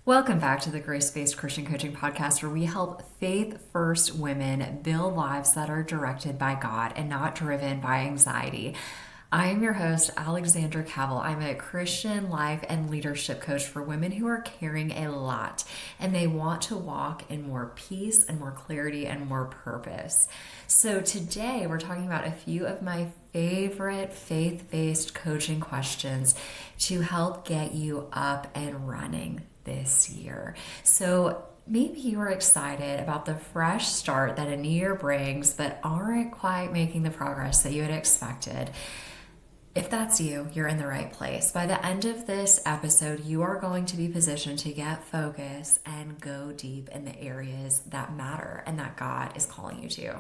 Welcome back to the Grace-Based Christian Coaching Podcast, where we help faith-first women build lives that are directed by God and not driven by anxiety. I am your host, Alexandra Cavill. I'm a Christian life and leadership coach for women who are carrying a lot and they want to walk in more peace and more clarity and more purpose. So today we're talking about a few of my favorite faith-based coaching questions to help get you up and running this year. So maybe you are excited about the fresh start that a new year brings, but aren't quite making the progress that you had expected. If that's you, you're in the right place. By the end of this episode, you are going to be positioned to get focused and go deep in the areas that matter and that God is calling you to.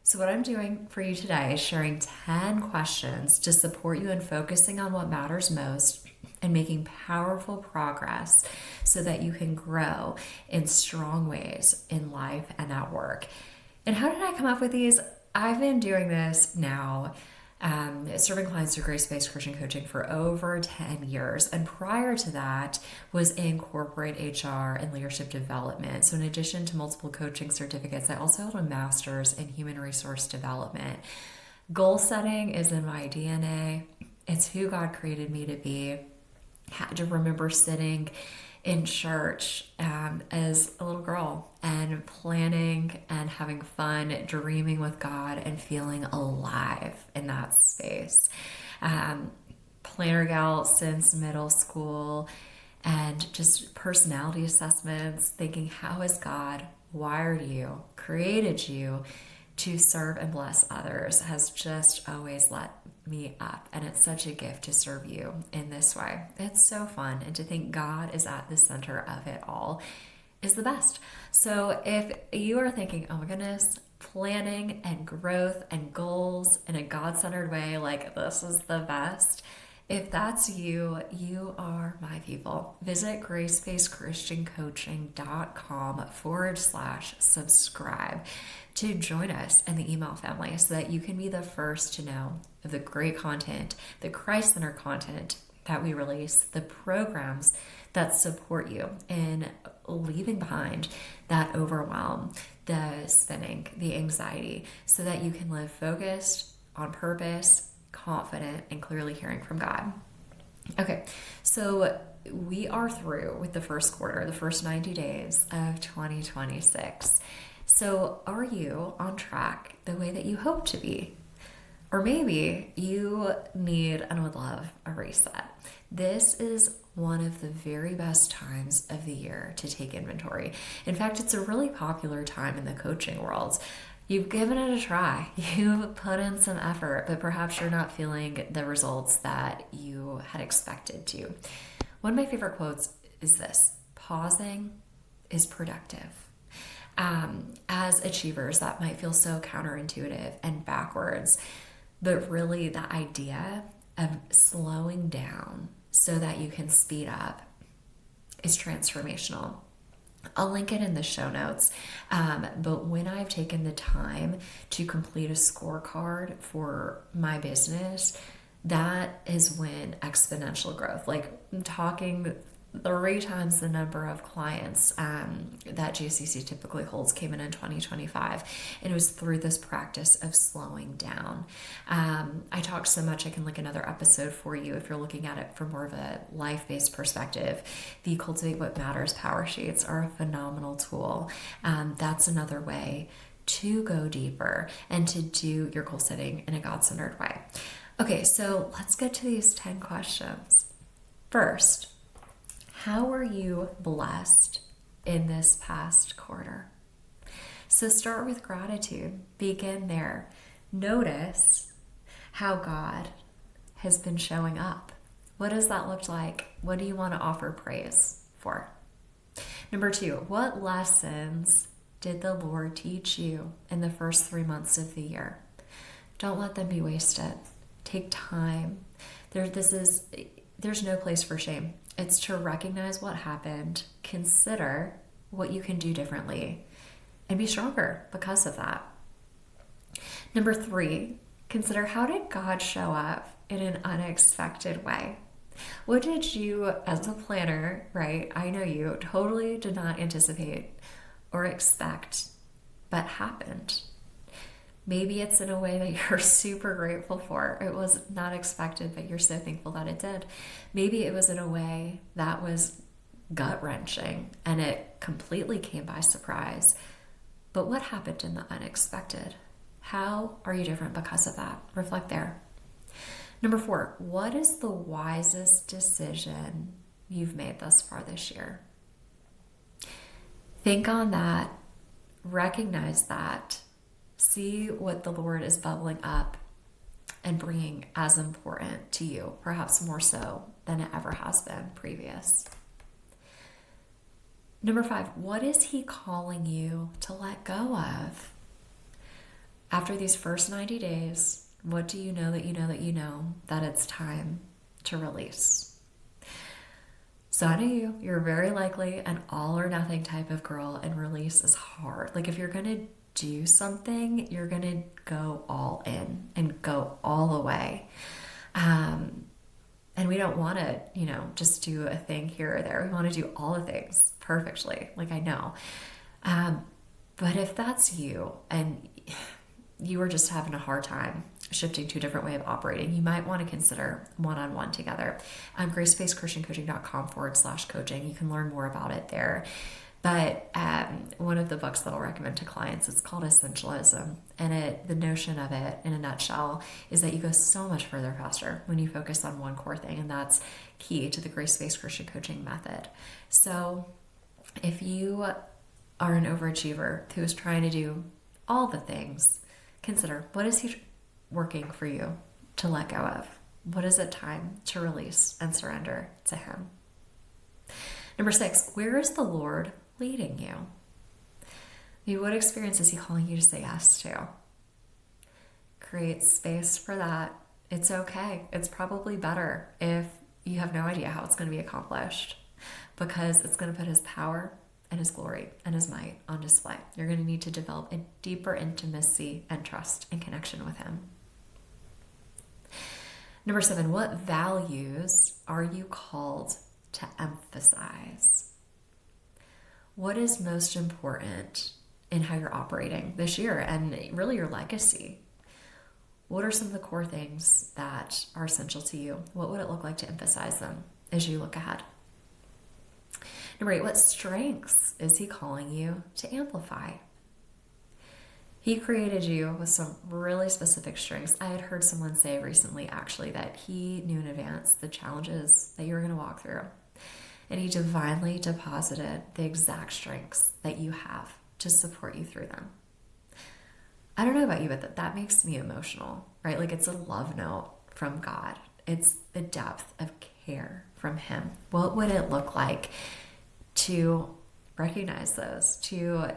So what I'm doing for you today is sharing 10 questions to support you in focusing on what matters most and making powerful progress so that you can grow in strong ways in life and at work. And how did I come up with these? I've been doing this now, serving clients through grace-based Christian coaching for over 10 years. And prior to that was in corporate HR and leadership development. So in addition to multiple coaching certificates, I also held a master's in human resource development. Goal setting is in my DNA. It's who God created me to be. Had to remember sitting in church as a little girl and planning and having fun, dreaming with God and feeling alive in that space. Planner gal since middle school and just personality assessments, thinking how has God wired you, created you to serve and bless others has just always lit me up. And it's such a gift to serve you in this way. It's so fun. And to think God is at the center of it all is the best. So if you are thinking, oh my goodness, planning and growth and goals in a God-centered way, like this is the best. If that's you, you are my people. Visit gracebasedchristiancoaching.com/subscribe to join us in the email family so that you can be the first to know of the great content, the Christ-centered content that we release, the programs that support you in leaving behind that overwhelm, the spinning, the anxiety, so that you can live focused, on purpose, confident, and clearly hearing from God. Okay, so we are through with the first quarter, the first 90 days of 2026. So are you on track the way that you hope to be? Or maybe you need and would love a reset. This is one of the very best times of the year to take inventory. In fact, it's a really popular time in the coaching world. You've given it a try. You've put in some effort, but perhaps you're not feeling the results that you had expected to. One of my favorite quotes is this: pausing is productive. As achievers, that might feel so counterintuitive and backwards, but really the idea of slowing down so that you can speed up is transformational. I'll link it in the show notes, but when I've taken the time to complete a scorecard for my business, that is when exponential growth, like I'm talking 3 times the number of clients that GCC typically holds came in 2025. And it was through this practice of slowing down. I talked so much, I can link another episode for you if you're looking at it from more of a life-based perspective. The Cultivate What Matters power sheets are a phenomenal tool. That's another way to go deeper and to do your goal setting in a God-centered way. Okay, so let's get to these 10 questions. First, how are you blessed in this past quarter? So start with gratitude. Begin there. Notice how God has been showing up. What does that look like? What do you want to offer praise for? Number 2, what lessons did the Lord teach you in the first 3 months of the year? Don't let them be wasted. Take time. There's no place for shame. It's to recognize what happened, consider what you can do differently, and be stronger because of that. Number 3, consider how did God show up in an unexpected way? What did you, as a planner, right? I know you totally did not anticipate or expect, but happened. Maybe it's in a way that you're super grateful for. It was not expected, but you're so thankful that it did. Maybe it was in a way that was gut wrenching and it completely came by surprise. But what happened in the unexpected? How are you different because of that? Reflect there. Number 4, what is the wisest decision you've made thus far this year? Think on that, recognize that, see what the Lord is bubbling up and bringing as important to you, perhaps more so than it ever has been previous. Number 5, what is He calling you to let go of? After these first 90 days, what do you know that you know that you know that it's time to release? So I know you're very likely an all or nothing type of girl, and release is hard. Like if you're going to do something, you're going to go all in and go all the way. And we don't want to, just do a thing here or there. We want to do all the things perfectly, like I know. But if that's you and you are just having a hard time shifting to a different way of operating, you might want to consider one-on-one together. gracebasedchristiancoaching.com/coaching. You can learn more about it there. But one of the books that I'll recommend to clients, it's called Essentialism. And the notion of it in a nutshell is that you go so much further faster when you focus on one core thing. And that's key to the grace-based Christian coaching method. So if you are an overachiever who is trying to do all the things, consider, what is He working for you to let go of? What is it time to release and surrender to Him? Number 6, where is the Lord leading you? What experience is He calling you to say yes to? Create space for that. It's okay. It's probably better if you have no idea how it's going to be accomplished, because it's going to put His power and His glory and His might on display. You're going to need to develop a deeper intimacy and trust and connection with Him. Number 7, what values are you called to emphasize? What is most important in how you're operating this year and really your legacy? What are some of the core things that are essential to you? What would it look like to emphasize them as you look ahead? Number 8, what strengths is He calling you to amplify? He created you with some really specific strengths. I had heard someone say recently, actually, that He knew in advance the challenges that you were going to walk through. And He divinely deposited the exact strengths that you have to support you through them. I don't know about you, but that makes me emotional, right? Like it's a love note from God. It's the depth of care from Him. What would it look like to recognize those, to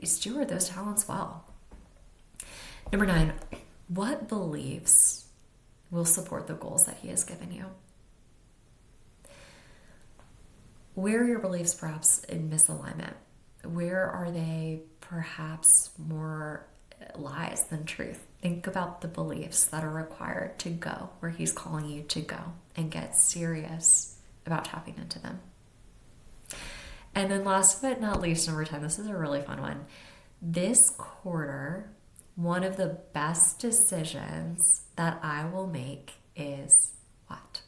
steward those talents well? Number 9, what beliefs will support the goals that He has given you? Where are your beliefs perhaps in misalignment? Where are they perhaps more lies than truth? Think about the beliefs that are required to go where He's calling you to go, and get serious about tapping into them. And then last but not least, number 10, this is a really fun one. This quarter, one of the best decisions that I will make is what?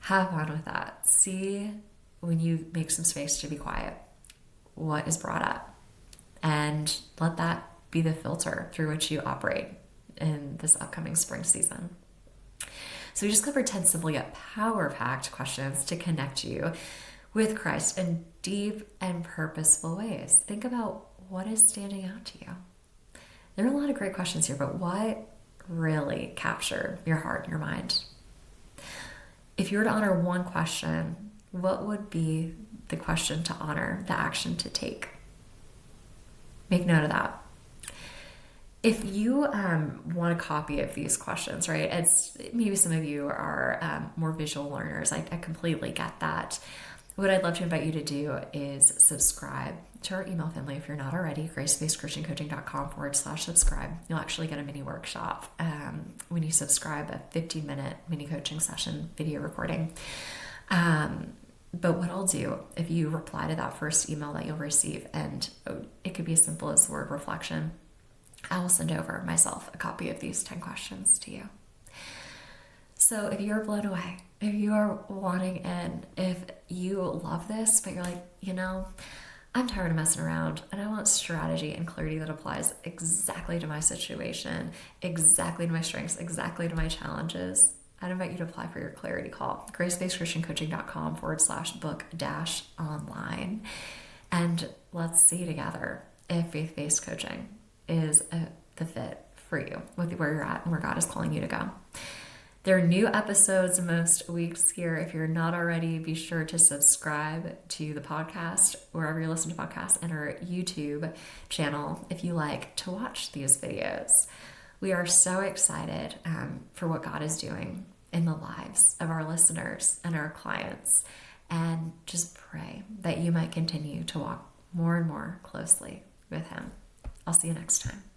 Have fun with that. See, when you make some space to be quiet, what is brought up, and let that be the filter through which you operate in this upcoming spring season. So we just covered 10 simple yet power-packed questions to connect you with Christ in deep and purposeful ways. Think about what is standing out to you. There are a lot of great questions here, but what really captured your heart and your mind? If you were to honor one question, what would be the question to honor, the action to take? Make note of that. If you want a copy of these questions, right, maybe some of you are more visual learners. I completely get that. what I'd love to invite you to do is subscribe to our email family if you're not already, gracebasedchristiancoaching.com/subscribe. You'll actually get a mini workshop when you subscribe, a 15-minute mini coaching session video recording. But what I'll do, if you reply to that first email that you'll receive, and it could be as simple as word reflection, I will send over myself a copy of these 10 questions to you. So if you're blown away, if you are wanting in, if you love this, but you're like, I'm tired of messing around and I want strategy and clarity that applies exactly to my situation, exactly to my strengths, exactly to my challenges, I'd invite you to apply for your clarity call. gracebasedchristiancoaching.com/book-online. And let's see together if faith-based coaching is the fit for you, with where you're at and where God is calling you to go. There are new episodes most weeks here. If you're not already, be sure to subscribe to the podcast, wherever you listen to podcasts, and our YouTube channel if you like to watch these videos. We are so excited for what God is doing in the lives of our listeners and our clients, and just pray that you might continue to walk more and more closely with Him. I'll see you next time.